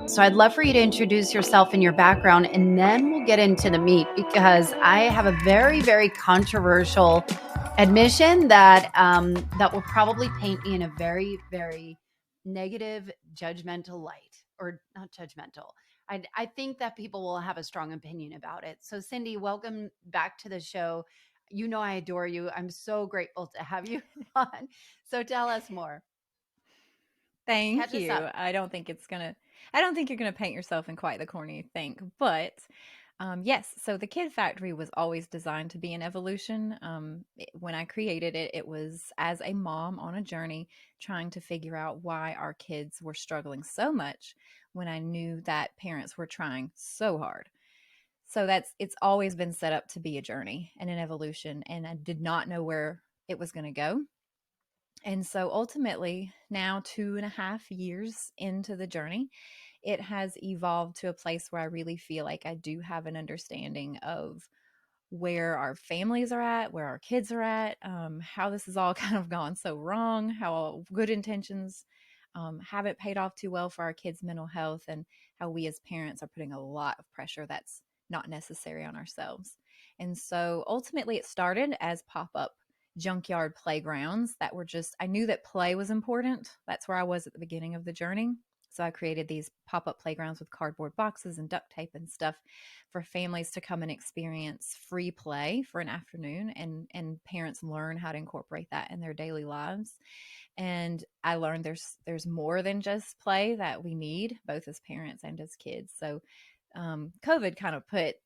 So I'd love for you to introduce yourself and your background, and then we'll get into the meat because I have a very, very controversial admission that will probably paint me in a very, very negative, judgmental light, or not judgmental. I think that people will have a strong opinion about it. So, Cindy, welcome back to the show. You know I adore you. I'm so grateful to have you on. So, tell us more. Thank Catch us you. up. I don't think you're gonna paint yourself in quite the corner you think, but yes. So the Kid Factory was always designed to be an evolution. When I created it, it was as a mom on a journey trying to figure out why our kids were struggling so much when I knew that parents were trying so hard. So it's always been set up to be a journey and an evolution, and I did not know where it was going to go. And so ultimately, now 2.5 years into the journey, it has evolved to a place where I really feel like I do have an understanding of where our families are at, where our kids are at, how this has all kind of gone so wrong, how good intentions haven't paid off too well for our kids' mental health, and how we as parents are putting a lot of pressure that's not necessary on ourselves. And so ultimately, it started as pop up junkyard playgrounds that were just, I knew that play was important. That's where I was at the beginning of the journey. So I created these pop up playgrounds with cardboard boxes and duct tape and stuff for families to come and experience free play for an afternoon, and parents learn how to incorporate that in their daily lives. And I learned there's more than just play that we need, both as parents and as kids. So COVID kind of put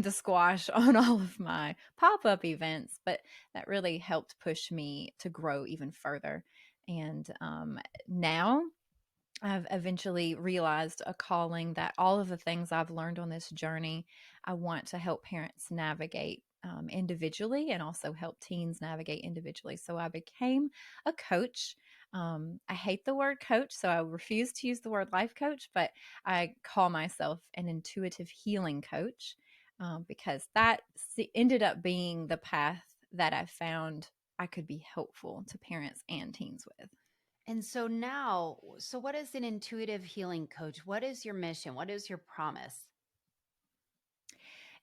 the squash on all of my pop-up events, but that really helped push me to grow even further. And now I've eventually realized a calling that all of the things I've learned on this journey, I want to help parents navigate individually, and also help teens navigate individually. So I became a coach. I hate the word coach, so I refuse to use the word life coach, but I call myself an intuitive healing coach, because that ended up being the path that I found I could be helpful to parents and teens with. And so now, so what is an intuitive healing coach? What is your mission? What is your promise?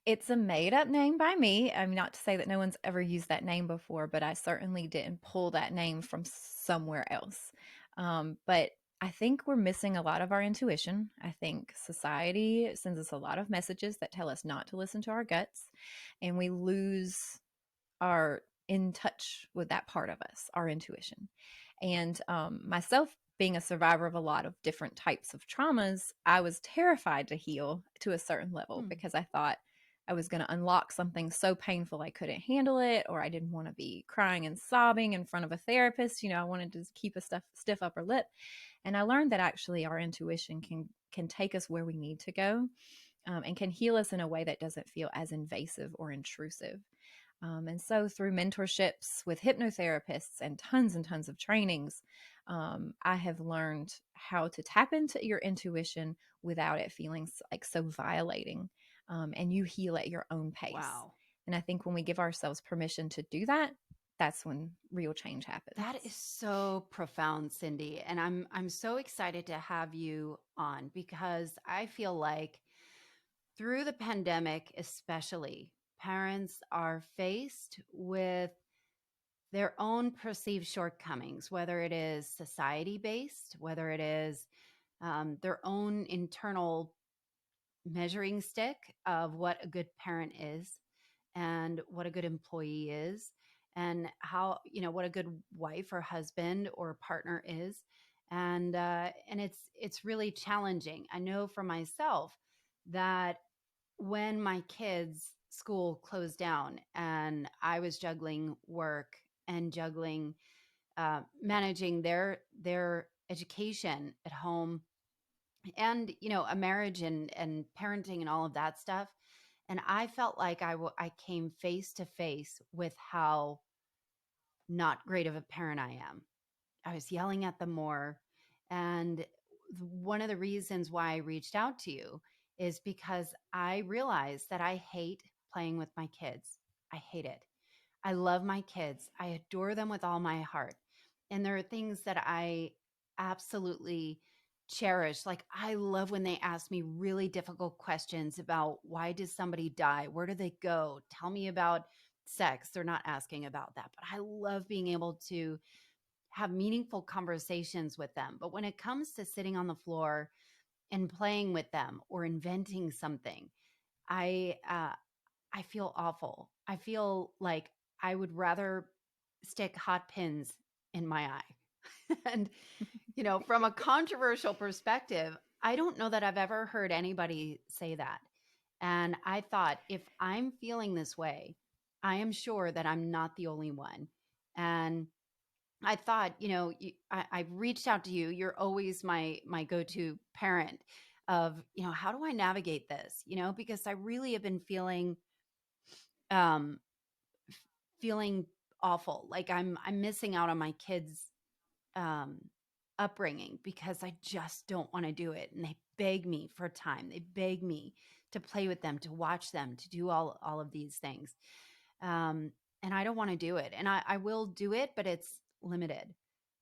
It's a made up name by me. I mean, not to say that no one's ever used that name before, but I certainly didn't pull that name from somewhere else. But I think we're missing a lot of our intuition. I think society sends us a lot of messages that tell us not to listen to our guts, and we lose our in touch with that part of us, our intuition. And myself, being a survivor of a lot of different types of traumas, I was terrified to heal to a certain level Hmm. because I thought I was going to unlock something so painful I couldn't handle it, or I didn't want to be crying and sobbing in front of a therapist. I wanted to keep a stiff upper lip. And I learned that actually our intuition can take us where we need to go, and can heal us in a way that doesn't feel as invasive or intrusive. And so, through mentorships with hypnotherapists and tons of trainings, I have learned how to tap into your intuition without it feeling like so violating. And you heal at your own pace. Wow. And I think when we give ourselves permission to do that, that's when real change happens. That is so profound, Cindy. And I'm so excited to have you on because I feel like through the pandemic, especially, parents are faced with their own perceived shortcomings, whether it is society based, whether it is their own internal measuring stick of what a good parent is and what a good employee is and how what a good wife or husband or partner is. And it's really challenging. I know for myself that when my kids school closed down and I was juggling work and juggling managing their education at home and a marriage and parenting and all of that stuff, and I felt like I came face to face with how not great of a parent I am. I was yelling at them more. And one of the reasons why I reached out to you is because I realized that I hate playing with my kids. I hate it. I love my kids. I adore them with all my heart. And there are things that I absolutely cherish. Like, I love when they ask me really difficult questions about why did somebody die? Where do they go? Tell me about sex. They're not asking about that, but I love being able to have meaningful conversations with them. But when it comes to sitting on the floor and playing with them or inventing something, I I feel awful. I feel like I would rather stick hot pins in my eye. And from a controversial perspective, I don't know that I've ever heard anybody say that. And I thought, if I'm feeling this way, I am sure that I'm not the only one. And I thought, I reached out to you. You're always my go-to parent of, how do I navigate this? Because I really have been um feeling awful. Like I'm missing out on my kids' um upbringing because I just don't want to do it. And they beg me for time. They beg me to play with them, to watch them, to do all of these things. Um, and I don't want to do it. And I will do it, but it's limited.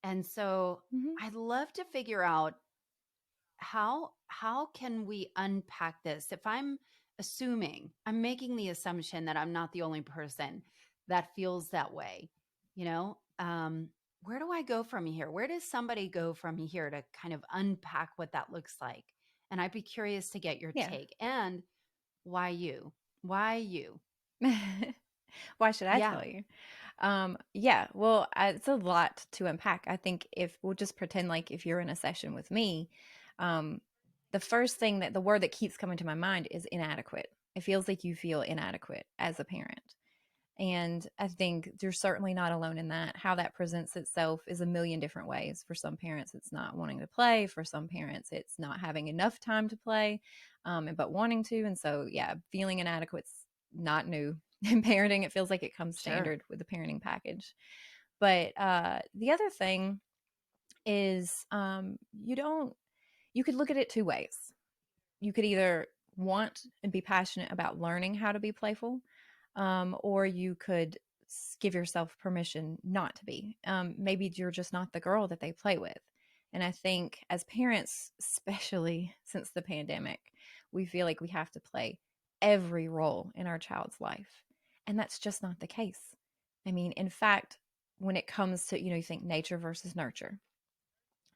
And so Mhm. I'd love to figure out how can we unpack this. If I'm making the assumption that I'm not the only person that feels that way, you know um where do I go from here? Where does somebody go from here to kind of unpack what that looks like? And I'd be curious to get your Yeah. take. And why you? Why should I Yeah, tell you? Yeah, well, it's a lot to unpack. I think if we'll just pretend like if you're in a session with me, um, the first thing that the word that keeps coming to my mind is inadequate. It feels like you feel inadequate as a parent. And I think you're certainly not alone in that. How that presents itself is a million different ways. For some parents, it's not wanting to play. For some parents, it's not having enough time to play, but wanting to. And so, yeah, feeling inadequate's not new in parenting. It feels like it comes sure. standard with the parenting package. But the other thing is you could look at it two ways. You could either want and be passionate about learning how to be playful, or you could give yourself permission not to be. Maybe you're just not the girl that they play with. And I think as parents, especially since the pandemic, we feel like we have to play every role in our child's life. And that's just not the case. I mean, in fact, when it comes to, you think nature versus nurture.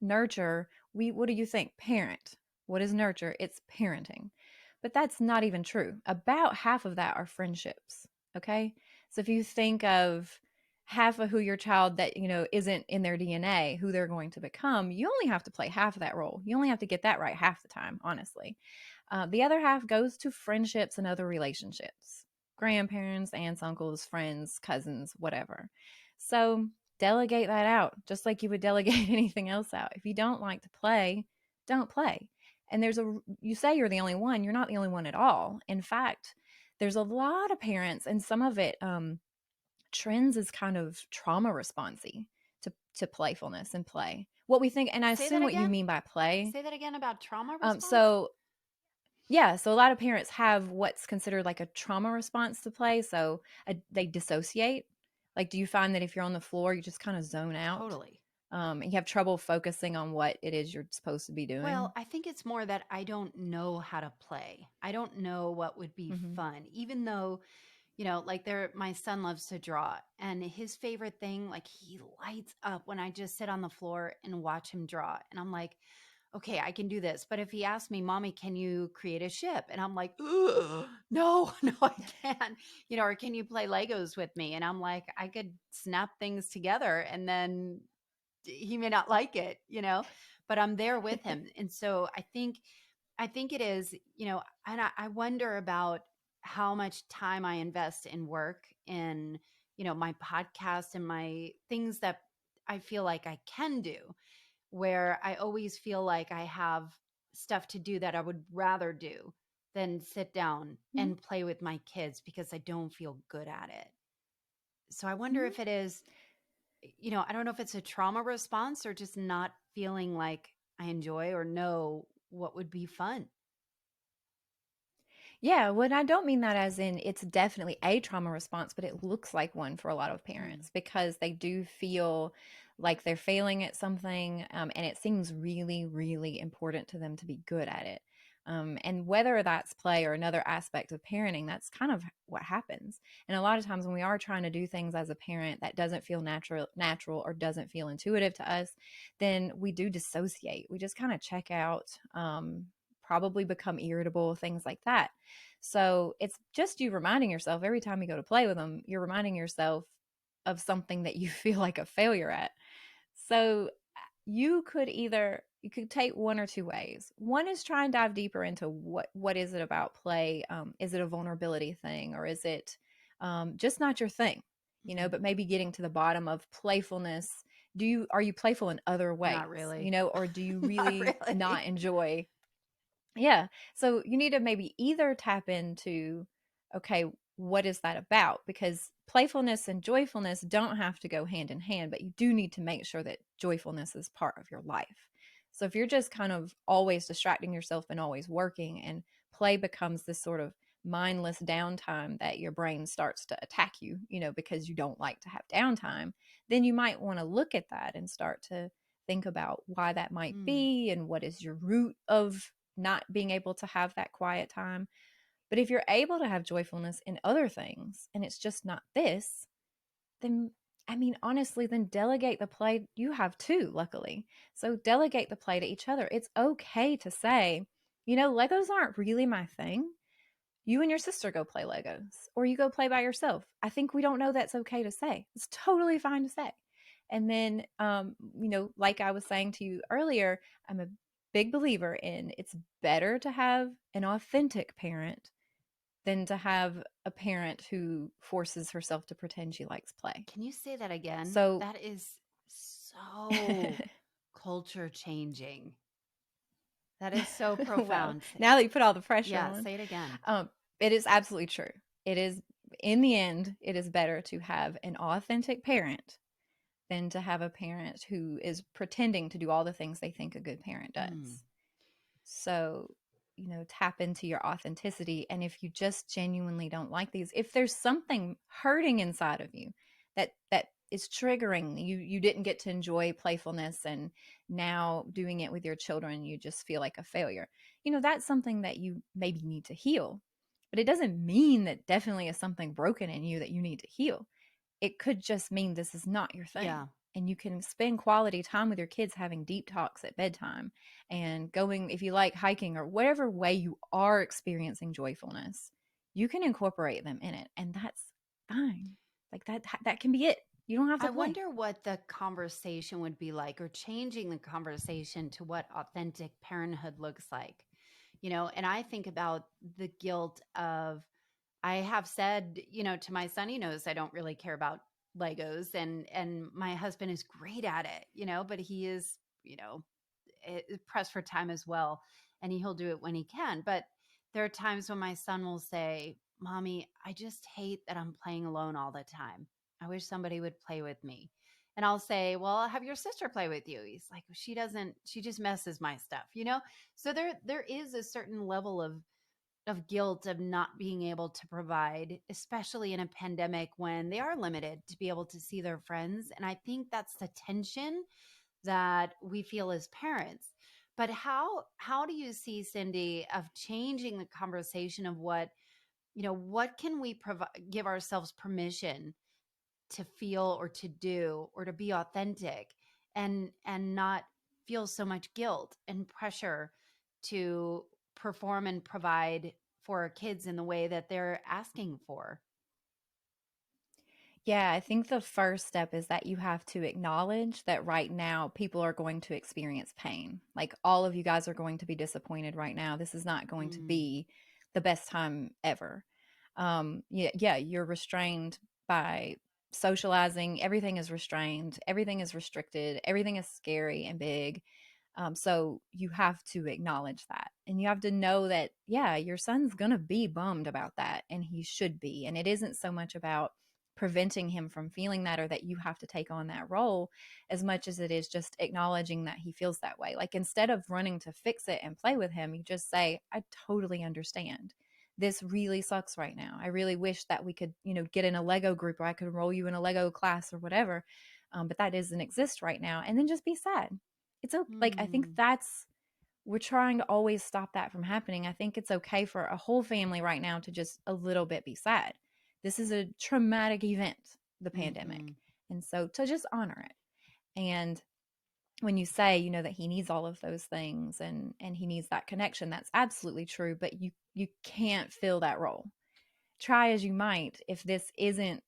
Nurture, what do you think? Parent. What is nurture? It's parenting. But that's not even true. About half of that are friendships. Okay. So if you think of half of who your child that, isn't in their DNA, who they're going to become, you only have to play half of that role. You only have to get that right half the time, honestly. The other half goes to friendships and other relationships, grandparents, aunts, uncles, friends, cousins, whatever. So delegate that out just like you would delegate anything else out. If you don't like to play, don't play. And you say you're the only one, you're not the only one at all. In fact, there's a lot of parents, and some of it trends as kind of trauma responsey to playfulness and play. What we think, and I Say that assume what you again. mean by play. Say that again about trauma response. So yeah, so a lot of parents have what's considered like a trauma response to play. So they dissociate. Like, do you find that if you're on the floor, you just kind of zone out? Totally. And you have trouble focusing on what it is you're supposed to be Well, doing? I think it's more that I don't know how to play. I don't know what would be Hmm. fun, even though, like my son loves to draw, and his favorite thing, like, he lights up when I just sit on the floor and watch him draw. And I'm like, okay, I can do this. But if he asks me, Mommy, can you create a ship? And I'm like, "Ugh, no, no, I can't. Or can you play Legos with me? And I'm like, I could snap things together and then he may not like it, but I'm there with him. And so I think it is, and I wonder about how much time I invest in work, in, my podcast and my things that I feel like I can do, where I always feel like I have stuff to do that I would rather do than sit down Hmm. and play with my kids because I don't feel good at it. So I wonder Hmm. if it is, I don't know if it's a trauma response or just not feeling like I enjoy or know what would be fun. Yeah, well, I don't mean that as in it's definitely a trauma response, but it looks like one for a lot of Mm. parents because they do feel like they're failing at something, and it seems really, really important to them to be good at it. And whether that's play or another aspect of parenting, that's kind of what happens. And a lot of times when we are trying to do things as a parent that doesn't feel natural or doesn't feel intuitive to us, then we do dissociate. We just kind of check out, probably become irritable, things like that. So it's just you reminding yourself every time you go to play with them, you're reminding yourself of something that you feel like a failure at. So you could take one or two ways. One is try and dive deeper into what is it about play. Is it a vulnerability thing, or is it just not your thing? Mhm. But maybe getting to the bottom of playfulness. Are you playful in other Not ways? really. Or do you Not really really. not enjoy? Yeah. So you need to maybe either tap into, okay, what is that about? Because playfulness and joyfulness don't have to go hand in hand, but you do need to make sure that joyfulness is part of your life. So if you're just kind of always distracting yourself and always working, and play becomes this sort of mindless downtime that your brain starts to attack you, because you don't like to have downtime, then you might want to look at that and start to think about why that might Mm, be and what is your root of not being able to have that quiet time. But if you're able to have joyfulness in other things and it's just not this, then I mean, honestly, then delegate the play. You have two, luckily. So delegate the play to each other. It's okay to say, Legos aren't really my thing. You and your sister go play Legos, or you go play by yourself. I think we don't know that's okay to say. It's totally fine to say. And then, like I was saying to you earlier, I'm a big believer in it's better to have an authentic parent than to have a parent who forces herself to pretend she likes play. can you say that again? So, That is so culture changing. That is so well, profound. now that you put all the pressure Yeah, on, say it again. um, it is absolutely true. It is, in the end, it is better to have an authentic parent than to have a parent who is pretending to do all the things they think a good parent Mm. does. So, tap into your authenticity. And if you just genuinely don't like these, if there's something hurting inside of you that is triggering, you didn't get to enjoy playfulness, and now doing it with your children, you just feel like a failure. That's something that you maybe need to heal. But it doesn't mean that definitely is something broken in you that you need to heal. It could just mean this is not your thing. Yeah. And you can spend quality time with your kids having deep talks at bedtime and going, if you like hiking or whatever way you are experiencing joyfulness, you can incorporate them in it. And that's fine. Like that can be it. You don't have to I play. wonder what the conversation would be like, or changing the conversation to what authentic parenthood looks like. And I think about the guilt of, I have said, to my son, he knows I don't really care about Legos, and my husband is great at it, but he is, pressed for time as well, and he'll do it when he can. But there are times when my son will say, "Mommy, I just hate that I'm playing alone all the time. I wish somebody would play with me." And I'll say, "Well, have your sister play with you." He's like, "She doesn't. She just messes my stuff." So there is a certain level of guilt of not being able to provide, especially in a pandemic when they are limited to be able to see their friends. And I think that's the tension that we feel as parents. But how do you see, Cindy, of changing the conversation of what can we provide, give ourselves permission to feel or to do or to be authentic, and not feel so much guilt and pressure to perform and provide for our kids in the way that they're asking for? Yeah, I think the first step is that you have to acknowledge that right now people are going to experience pain. Like all of you guys are going to be disappointed right now. This is not going to Mm, be the best time ever. Yeah, you're restrained by socializing. Everything is restrained. Everything is restricted. Everything is scary and big. So you have to acknowledge that. And you have to know that, yeah, your son's going to be bummed about that. And he should be. And it isn't so much about preventing him from feeling that or that you have to take on that role as much as it is just acknowledging that he feels that way. Like instead of running to fix it and play with him, you just say, I totally understand. This really sucks right now. I really wish that we could, get in a Lego group, or I could enroll you in a Lego class or whatever. but that doesn't exist right now. And then just be sad. It's okay. Like, I think Mm, we're trying to always stop that from happening. I think it's okay for a whole family right now to just a little bit be sad. This is a traumatic event, the pandemic. mhm. And so to just honor it. And when you say, that he needs all of those things and he needs that connection, that's absolutely true, but you can't fill that role. Try as you might, if this isn't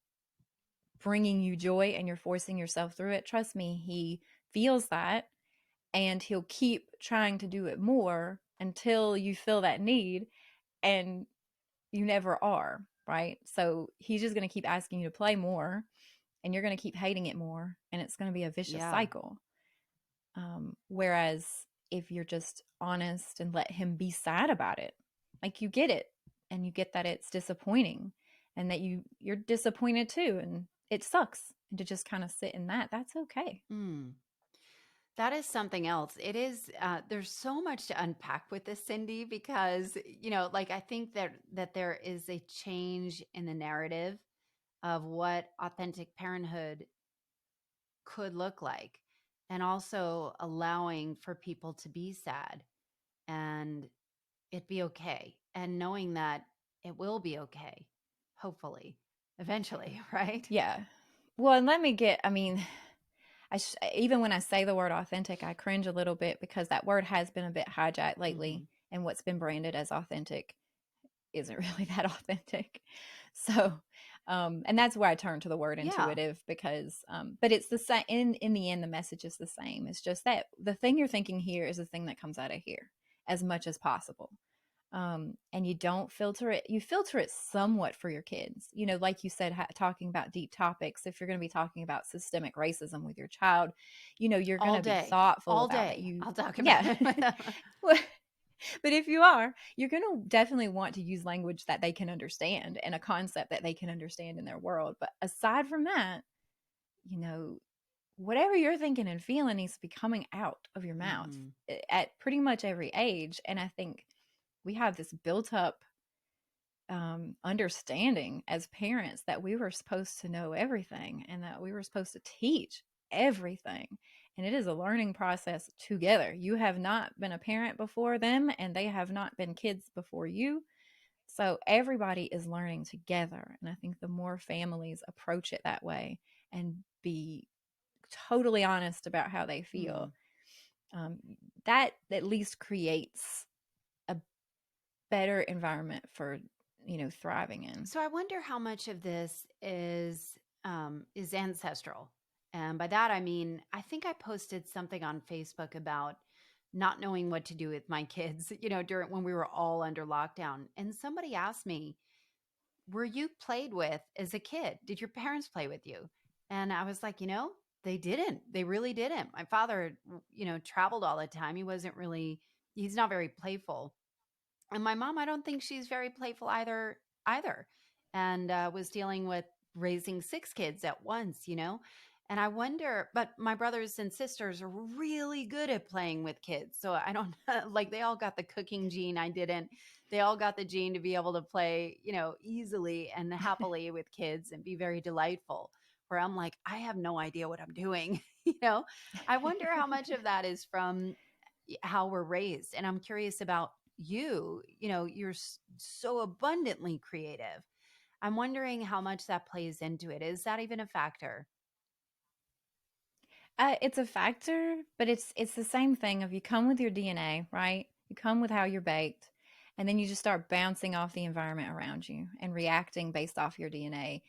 bringing you joy and you're forcing yourself through it, trust me, he feels that, and he'll keep trying to do it more until you feel that need, and you never are, right? So he's just going to keep asking you to play more, and you're going to keep hating it more, and it's going to be a vicious Yeah. cycle. Whereas if you're just honest and let him be sad about it, like, you get it, and you get that it's disappointing, and that you're disappointed too, and it sucks, and to just kind of sit in that's okay. Mm. That is something else. It is, there's so much to unpack with this, Cindy, because, like I think that there is a change in the narrative of what authentic parenthood could look like, and also allowing for people to be sad and it be okay, and knowing that it will be okay, hopefully, eventually, right? Yeah. Well, and let me get, I mean, even when I say the word authentic, I cringe a little bit because that word has been a bit hijacked lately, Hmm. and what's been branded as authentic isn't really that authentic. So, and that's where I turn to the word Yeah. intuitive, because, but it's the same. In the end, the message is the same. It's just that the thing you're thinking here is the thing that comes out of here as much as possible. And you don't filter it. You filter it somewhat for your kids. Like you said, talking about deep topics. If you're going to be talking about systemic racism with your child, you're going All to be day. thoughtful All about that. day. I'll talk about Yeah. it with them. But if you are, you're going to definitely want to use language that they can understand and a concept that they can understand in their world. But aside from that, you know, whatever you're thinking and feeling needs to be coming out of your mouth Hmm. at pretty much every age. And I think we have this built up understanding as parents that we were supposed to know everything and that we were supposed to teach everything. And it is a learning process together. You have not been a parent before them, and they have not been kids before you. So everybody is learning together. And I think the more families approach it that way and be totally honest about how they Hmm. feel, um, that at least creates a better environment for thriving in. So I wonder how much of this is ancestral. And by that I mean, I think I posted something on Facebook about not knowing what to do with my kids, during when we were all under lockdown. And somebody asked me, "Were you played with as a kid? Did your parents play with you?" And I was like, they didn't. They really didn't. My father, traveled all the time. He's not very playful. And my mom, I don't think she's very playful either. And was dealing with raising six kids at once. And I wonder, but my brothers and sisters are really good at playing with kids. So I don't like they all got the cooking gene. I didn't. They all got the gene to be able to play, easily and happily with kids and be very delightful. Where I'm like, I have no idea what I'm doing. I wonder how much of that is from how we're raised. And I'm curious about you're so abundantly creative. I'm wondering how much that plays into it. Is that even a factor? It's a factor, but it's the same thing of you come with your DNA, right? You come with how you're baked, and then you just start bouncing off the environment around you and reacting based off your DNA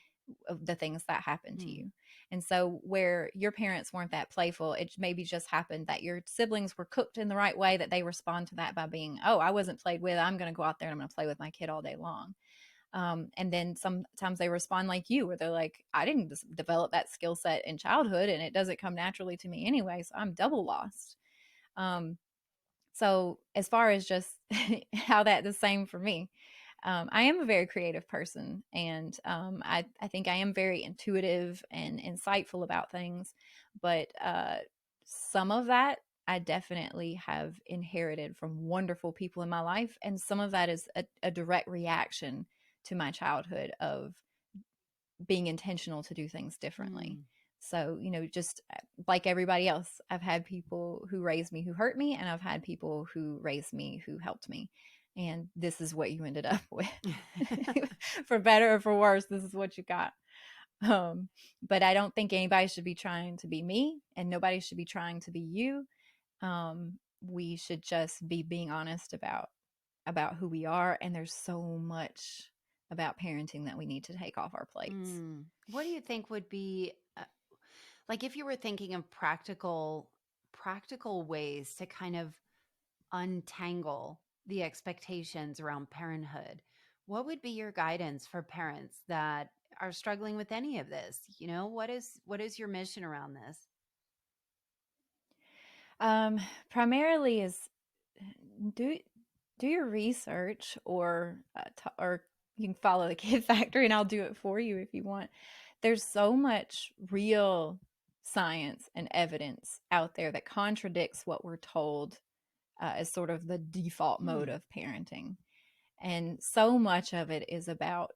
of the things that happen to Hmm. you. And so where your parents weren't that playful, it maybe just happened that your siblings were cooked in the right way that they respond to that by being, oh, I wasn't played with. I'm going to go out there and I'm going to play with my kid all day long. And then sometimes they respond like you, where they're like, I didn't develop that skill set in childhood and it doesn't come naturally to me anyway. So I'm double lost. Um, so as far as just how that the same for me, I am a very creative person, and I think I am very intuitive and insightful about things. But some of that I definitely have inherited from wonderful people in my life, and some of that is a direct reaction to my childhood of being intentional to do things differently. Hmm. So, just like everybody else, I've had people who raised me who hurt me, and I've had people who raised me who helped me. And this is what you ended up with. For better or for worse, this is what you got. Um, but I don't think anybody should be trying to be me, and nobody should be trying to be you. We should just be being honest about who we are, and there's so much about parenting that we need to take off our plates. What do you think would be like if you were thinking of practical ways to kind of untangle the expectations around parenthood? What would be your guidance for parents that are struggling with any of this? What is your mission around this? Um, Primarily is do do your research, or you can follow the Kid Factory, and I'll do it for you if you want. There's so much real science and evidence out there that contradicts what we're told as sort of the default mode Hmm. of parenting. And so much of it is about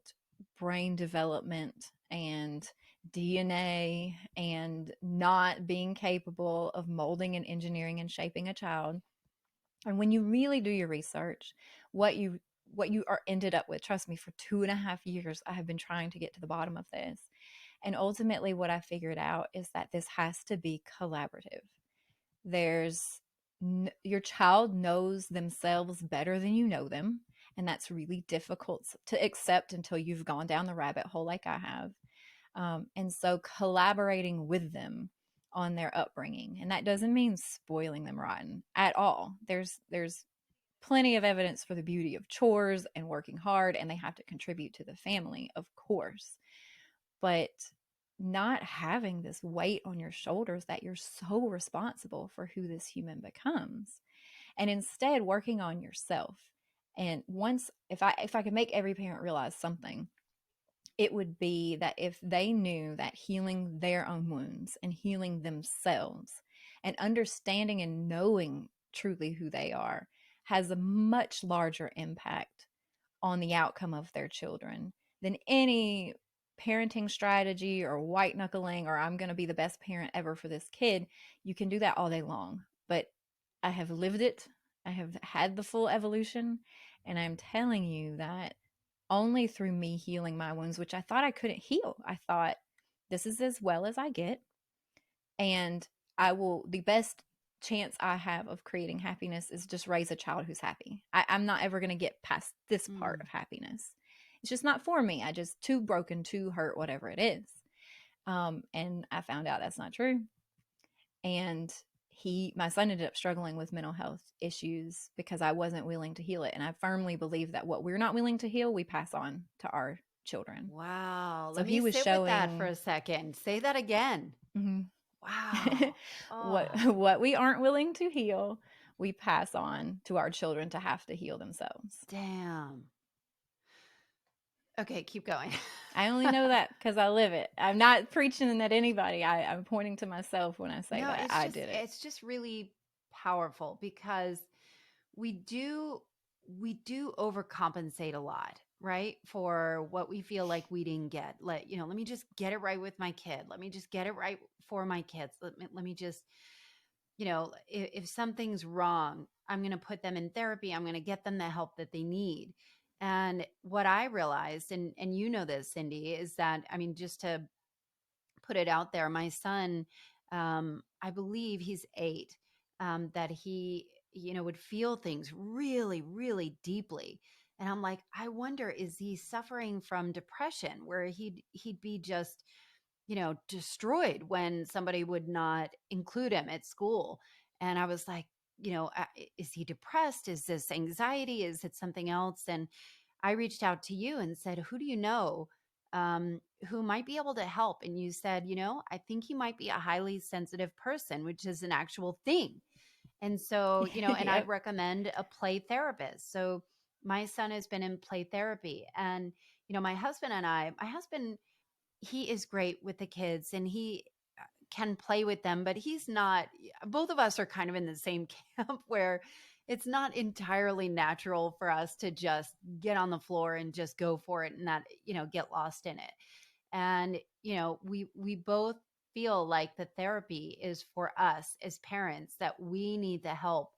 brain development and DNA and not being capable of molding and engineering and shaping a child. And when you really do your research, what you are ended up with, trust me, for 2.5 years, I have been trying to get to the bottom of this. And ultimately, what I figured out is that this has to be collaborative. There's Your child knows themselves better than you know them, and that's really difficult to accept until you've gone down the rabbit hole like I have. And so collaborating with them on their upbringing, and that doesn't mean spoiling them rotten at all. There's plenty of evidence for the beauty of chores and working hard, and they have to contribute to the family, of course. But not having this weight on your shoulders that you're so responsible for who this human becomes, and instead working on yourself. And once, if I could make every parent realize something, it would be that if they knew that healing their own wounds and healing themselves and understanding and knowing truly who they are has a much larger impact on the outcome of their children than any parenting strategy or white knuckling or I'm going to be the best parent ever for this kid. You can do that all day long. But I have lived it, I have had the full evolution, and I'm telling you that only through me healing my wounds, which I thought I couldn't heal. I thought this is as well as I get. And the best chance I have of creating happiness is just raise a child who's happy. I'm not ever going to get past this part Hmm. of happiness. It's just not for me. I just too broken, too hurt, whatever it is. And I found out that's not true. And my son ended up struggling with mental health issues because I wasn't willing to heal it. And I firmly believe that what we're not willing to heal, we pass on to our children. Wow. So Let me he was sit with that for showing a second. Say that again. mhm, Wow. what Oh, what we aren't willing to heal, we pass on to our children to have to heal themselves. damn. Okay, keep going. I only know that because I live it. I'm not preaching at anybody. I'm pointing to myself when I say No, that it's I just did it. it's just really powerful because we do we do overcompensate a lot, right? For what we feel like we didn't get. Let me just get it right with my kid. Let me just get it right for my kids. Let me just, if something's wrong, I'm going to put them in therapy. I'm going to get them the help that they need. And what I realized, and you know this, Cindy, is that, I mean, just to put it out there, my son, I believe he's 8, that he, would feel things really, really deeply. And I'm like, I wonder, is he suffering from depression where he'd be just, destroyed when somebody would not include him at school? And I was like, is he depressed? Is this anxiety? Is it something else? And I reached out to you and said, who do you know, who might be able to help? And you said, I think he might be a highly sensitive person, which is an actual thing. And so, and I'd Yep. recommend a play therapist. So my son has been in play therapy. And, my husband, he is great with the kids and he can play with them, but he's not, both of us are kind of in the same camp where it's not entirely natural for us to just get on the floor and just go for it and not, get lost in it. And, we both feel like the therapy is for us as parents, that we need the help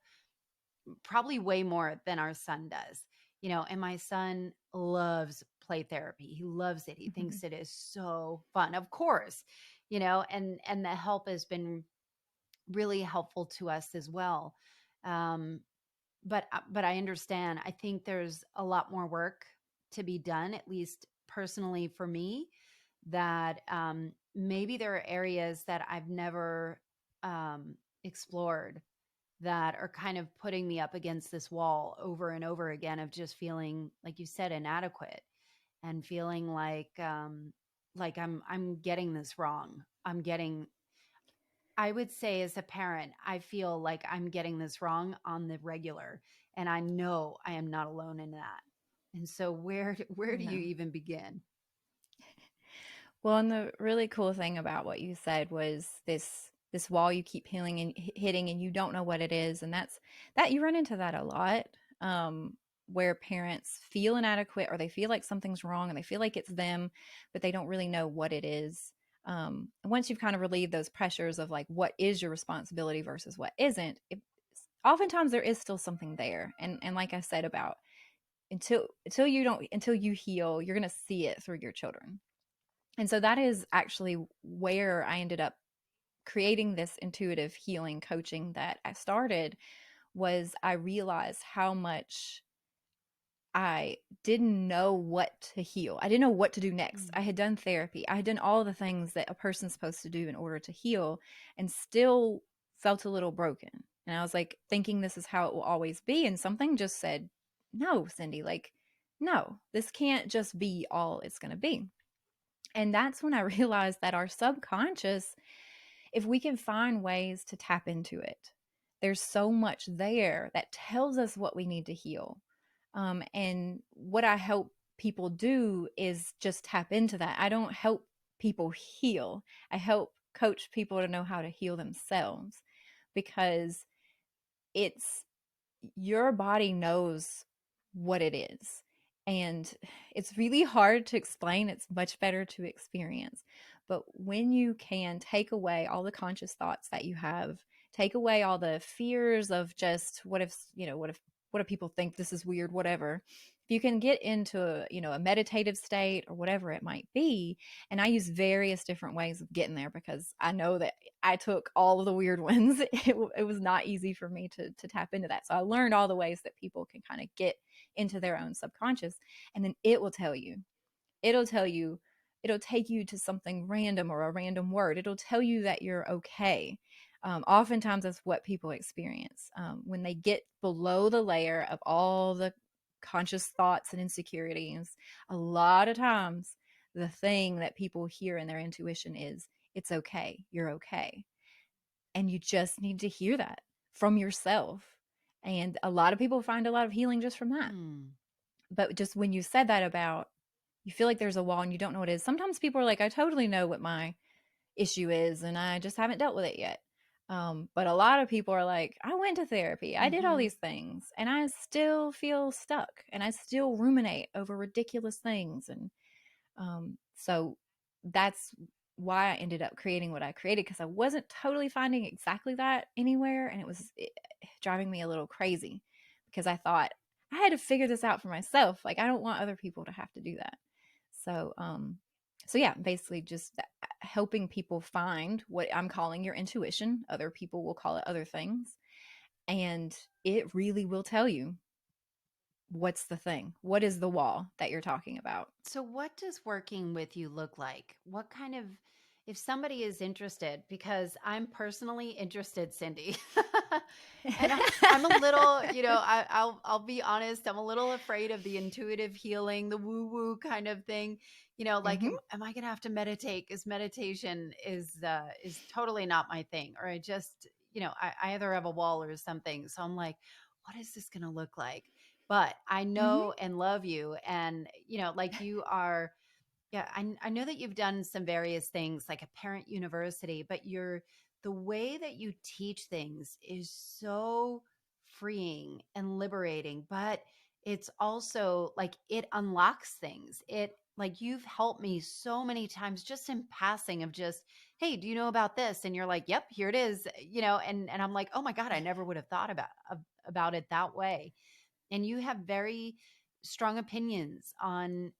probably way more than our son does. And my son loves play therapy. He loves it. He Mhm. thinks it is so fun. Of course, and the help has been really helpful to us as well. Um, but I understand. I think there's a lot more work to be done, at least personally for me, that maybe there are areas that I've never explored that are kind of putting me up against this wall over and over again of just feeling, like you said, inadequate, and feeling like I'm getting this wrong. I would say, as a parent, I feel like I'm getting this wrong on the regular, and I know I am not alone in that. And so where Oh, do you no. even begin? Well, and the really cool thing about what you said was this wall you keep healing and hitting, and you don't know what it is, and that you run into that a lot, um, where parents feel inadequate, or they feel like something's wrong, and they feel like it's them, but they don't really know what it is. Once you've kind of relieved those pressures of like what is your responsibility versus what isn't, oftentimes there is still something there, and like I said about until you heal, you're gonna see it through your children. And so that is actually where I ended up creating this intuitive healing coaching that I started. Was I realized how much I didn't know what to heal. I didn't know what to do next. I Mm. had done therapy. I had done all the things that a person's supposed to do in order to heal, and still felt a little broken. And I was like thinking this is how it will always be, and something just said, "No, Cindy, like no. This can't just be all it's going to be." And that's when I realized that our subconscious, if we can find ways to tap into it, there's so much there that tells us what we need to heal. And what I help people do is just tap into that. I don't help people heal, I help coach people to know how to heal themselves, because it's your body knows what it is. And it's really hard to explain. It's much better to experience. But when you can take away all the conscious thoughts that you have, take away all the fears of just what if, what if people think this is weird, whatever. If you can get into a meditative state or whatever it might be, and I use various different ways of getting there because I know that I took all of the weird ones. It was not easy for me to tap into that. So I learned all the ways that people can kind of get into their own subconscious, and then it'll tell you, it'll take you to something random or a random word. It'll tell you that you're okay. Oftentimes that's what people experience when they get below the layer of all the conscious thoughts and insecurities. A lot of times the thing that people hear in their intuition is, it's okay, you're okay. And you just need to hear that from yourself. And a lot of people find a lot of healing just from that. Hmm. But just when you said that about, you feel like there's a wall and you don't know what it is, sometimes people are like, I totally know what my issue is and I just haven't dealt with it yet. But a lot of people are like, I went to therapy, I did all Mm-hmm. these things, and I still feel stuck and I still ruminate over ridiculous things. And so that's why I ended up creating what I created, because I wasn't totally finding exactly that anywhere. And it was driving me a little crazy because I thought I had to figure this out for myself. Like, I don't want other people to have to do that. So, so yeah, basically just helping people find what I'm calling your intuition. Other people will call it other things. And it really will tell you what's the thing. What is the wall that you're talking about? So, what does working with you look like? What kind of, if somebody is interested, because I'm personally interested, Cindy, and I'm a little, I'll be honest, I'm a little afraid of the intuitive healing, the woo woo kind of thing. Like, Hmm. am I gonna have to meditate? Because meditation is totally not my thing, or I just, I either have a wall or something. So I'm like, what is this gonna look like? But I Hmm. know and love you. And, like you are, yeah, I know that you've done some various things like a parent university, but the way that you teach things is so freeing and liberating, but it's also like it unlocks things. It Like you've helped me so many times just in passing of just, hey, do you know about this? And you're like, yep, here it is, and I'm like, oh my God, I never would have thought about it that way. And you have very strong opinions on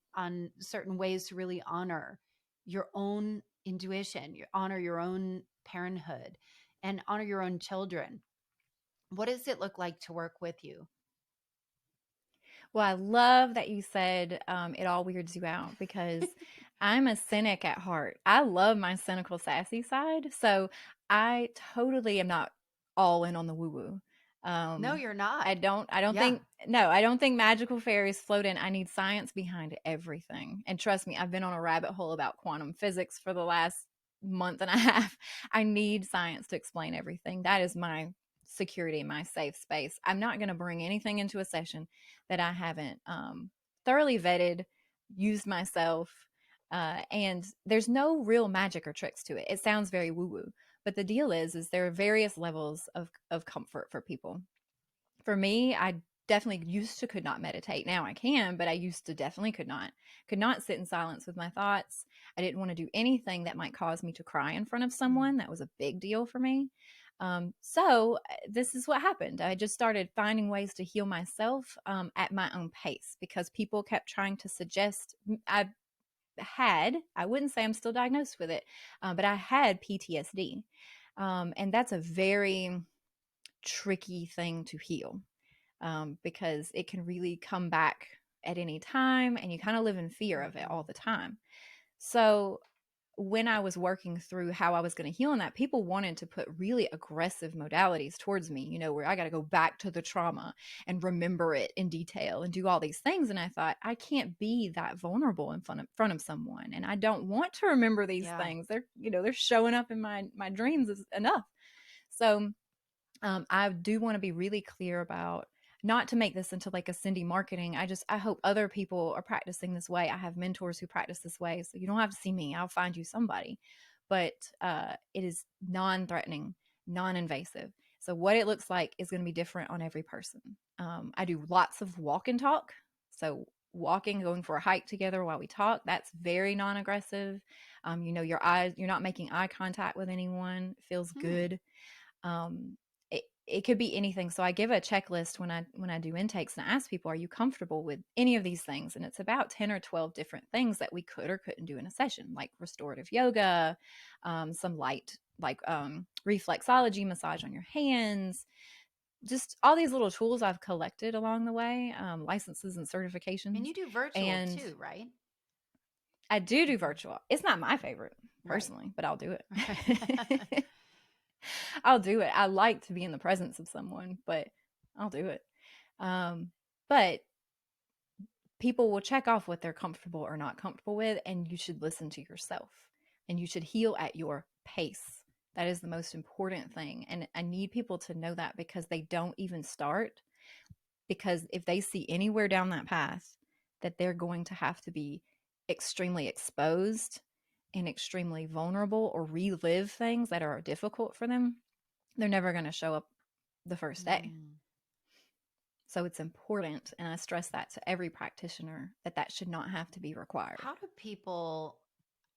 certain ways to really honor your own intuition, honor your own parenthood, and honor your own children. What does it look like to work with you? Well, I love that you said it all weirds you out because I'm a cynic at heart. I love my cynical, sassy side. So I totally am not all in on the woo woo. No, Um, you're not. I don't Yeah. think, no, I don't think magical fairies float in. I need science behind everything. And trust me, I've been on a rabbit hole about quantum physics for the last month and a half. I need science to explain everything. That is my security, my safe space. I'm not going to bring anything into a session that I haven't thoroughly vetted, used myself, and there's no real magic or tricks to it. It sounds very woo woo, but the deal is there are various levels of comfort for people. For me, I definitely used to could not meditate. Now I can, but I used to definitely could not sit in silence with my thoughts. I didn't want to do anything that might cause me to cry in front of Mm. someone. That was a big deal for me. So this is what happened. I just started finding ways to heal myself at my own pace because people kept trying to suggest. I wouldn't say I'm still diagnosed with it, but I had PTSD. And that's a very tricky thing to heal because it can really come back at any time and you kind of live in fear of it all Mhm. the time. So when I was working through how I was going to heal in that, people wanted to put really aggressive modalities towards me, where I got to go back to the trauma and remember it in detail and do all these things. And I thought, I can't be that vulnerable in front of someone. And I don't want to remember these Yeah. things. They're showing up in my dreams is enough. So I do want to be really clear about not to make this into like a Cindy marketing. I hope other people are practicing this way. I have mentors who practice this way, so you don't have to see me. I'll find you somebody. But it is non-threatening, non-invasive. So what it looks like is going to be different on every person. I do lots of walk and talk. So walking, going for a hike together while we talk, that's very non-aggressive. Your eyes, you're not making eye contact with anyone. It feels Hmm. good. Um, it, it could be anything. So I give a checklist when I do intakes and I ask people, are you comfortable with any of these things? And it's about 10 or 12 different things that we could or couldn't do in a session, like restorative yoga, some light like reflexology, massage on your hands, just all these little tools I've collected along the way, licenses and And certifications. you do virtual And too, right? I do Hmm. virtual. It's not my favorite Right. personally, but I'll do Right. it. I'll do it. I like to be in the presence of someone, but I'll do it. But people will check off what they're comfortable or not comfortable with, and you should listen to yourself and you should heal at your pace. That is the most important thing. And I need people to know that because they don't even start. Because if they see anywhere down that path that they're going to have to be extremely exposed and extremely vulnerable or relive things that are difficult for them, they're never going to show up the first day. Mm. So it's important, and I stress that to every practitioner, that that should not have to be required. How do people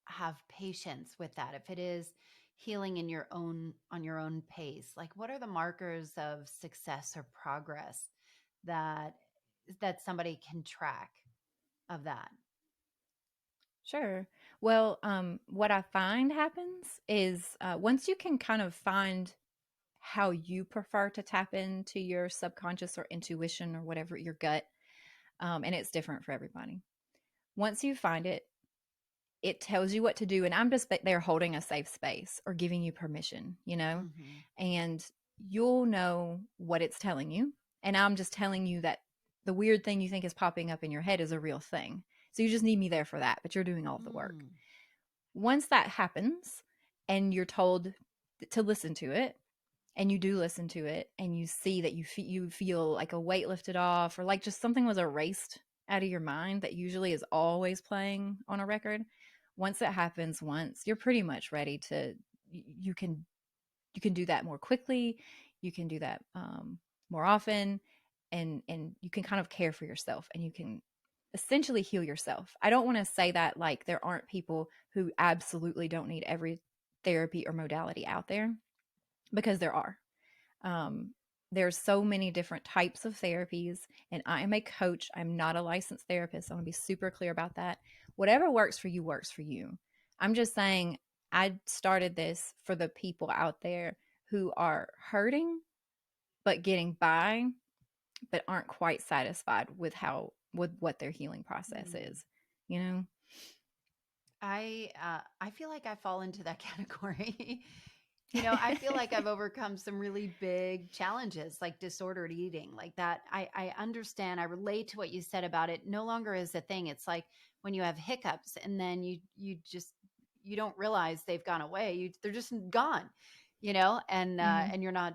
have patience with that if it is healing in your own on your own pace? Like what are the markers of success or progress that somebody can track of that? Sure. Well, what I find happens is once you can kind of find how you prefer to tap into your subconscious or intuition or whatever, your gut, and it's different for everybody. Once you find it, it tells you what to do. And I'm just there holding a safe space or giving you permission, Hmm. and you'll know what it's telling you. And I'm just telling you that the weird thing you think is popping up in your head is a real thing. So you just need me there for that, but you're doing all the work. Mm. Once that happens and you're told to listen to it, and you do listen to it, and you see that you feel like a weight lifted off, or like just something was erased out of your mind that usually is always playing on a record. Once it happens once, you're pretty much ready to you can do that more quickly. You can do that more often, and you can kind of care for yourself, and you can essentially heal yourself. I don't want to say that like there aren't people who absolutely don't need every therapy or modality out there, because there are. Um, there's so many different types of therapies, and I am a coach. I'm not a licensed therapist. I want to be super clear about that. Whatever works for you works for you. I'm just saying I started this for the people out there who are hurting but getting by, but aren't quite satisfied with what their healing process is, you know? I feel like I fall into that category. I feel like I've overcome some really big challenges like disordered eating, like that. I understand. I relate to what you said about it. No longer is a thing. It's like when you have hiccups and then you don't realize they've gone away. They're just gone, Mm-hmm. and you're not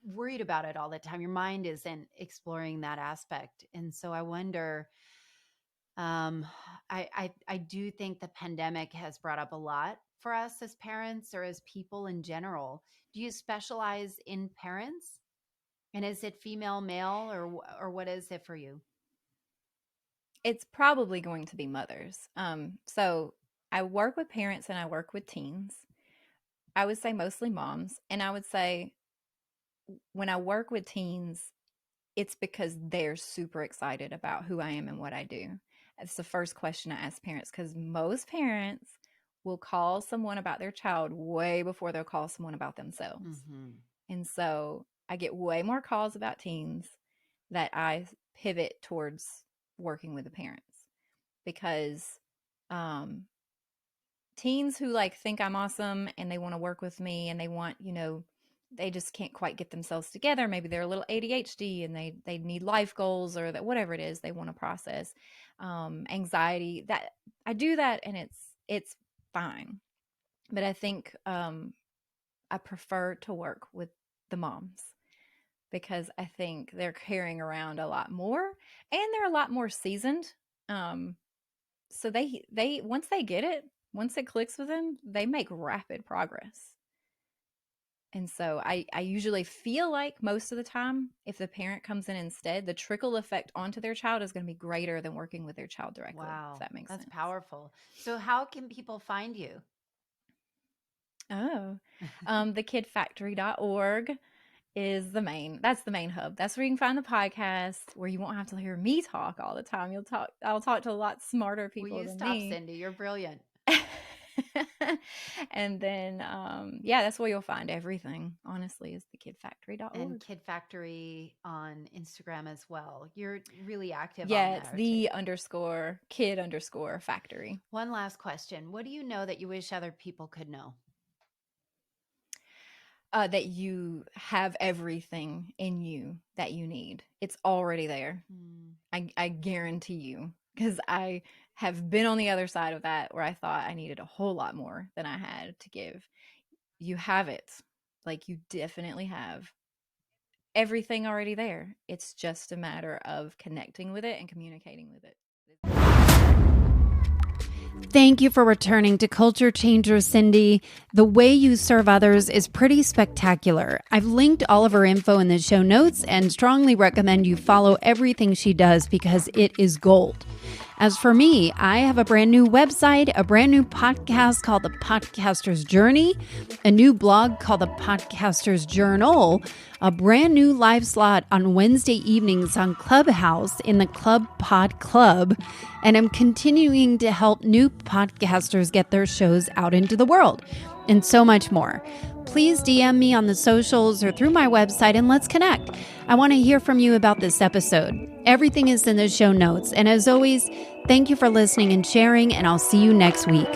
worried about it all the time. Your mind isn't exploring that aspect. And so I wonder, um, I do think the pandemic has brought up a lot for us as parents or as people in general. Do you specialize in parents? And is it female, male, or what is it for you? It's probably going to be mothers. So I work with parents and I work with teens. I would say mostly moms. And I would say when I work with teens, it's because they're super excited about who I am and what I do. It's the first question I ask parents, because most parents will call someone about their child way before they'll call someone about themselves. Mm-hmm. And so I get way more calls about teens that I pivot towards working with the parents, because um, teens who like think I'm awesome and they want to work with me and they want, they just can't quite get themselves together. Maybe they're a little ADHD and they need life goals, or that whatever it is they want to process, anxiety. That I do that, and it's fine. But I think I prefer to work with the moms, because I think they're carrying around a lot more and they're a lot more seasoned. Um, so they once they get it, once it clicks with them, they make rapid progress. And so I usually feel like most of the time, if the parent comes in instead, the trickle effect onto their child is going to be greater than working with their child directly, if Wow, that makes that's sense. powerful. So, how can people find you? Oh, thekidfactory.org is that's the main hub. That's where you can find the podcast, where you won't have to hear me talk all the time. I'll talk to a lot smarter Will people you than stop, me. Cindy? You're brilliant. And then yeah, that's where you'll find everything, honestly, is And thekidfactory.org. Kid Factory on Instagram as well. You're really active on Yeah, it's there too. the_kid_factory. One last question. What do you know that you wish other people could know? That you have everything in you that you need. It's already there. Hmm. I guarantee you, because I have been on the other side of that, where I thought I needed a whole lot more than I had to give. You have it. Like, you definitely have everything already there. It's just a matter of connecting with it and communicating with it. Thank you for returning to Culture Changer, Cindy. The way you serve others is pretty spectacular. I've linked all of her info in the show notes and strongly recommend you follow everything she does, because it is gold. As for me, I have a brand new website, a brand new podcast called The Podcaster's Journey, a new blog called The Podcaster's Journal, a brand new live slot on Wednesday evenings on Clubhouse in the Club Pod Club, and I'm continuing to help new podcasters get their shows out into the world, and so much more. Please DM me on the socials or through my website and let's connect. I want to hear from you about this episode. Everything is in the show notes. And as always, thank you for listening and sharing, and I'll see you next week.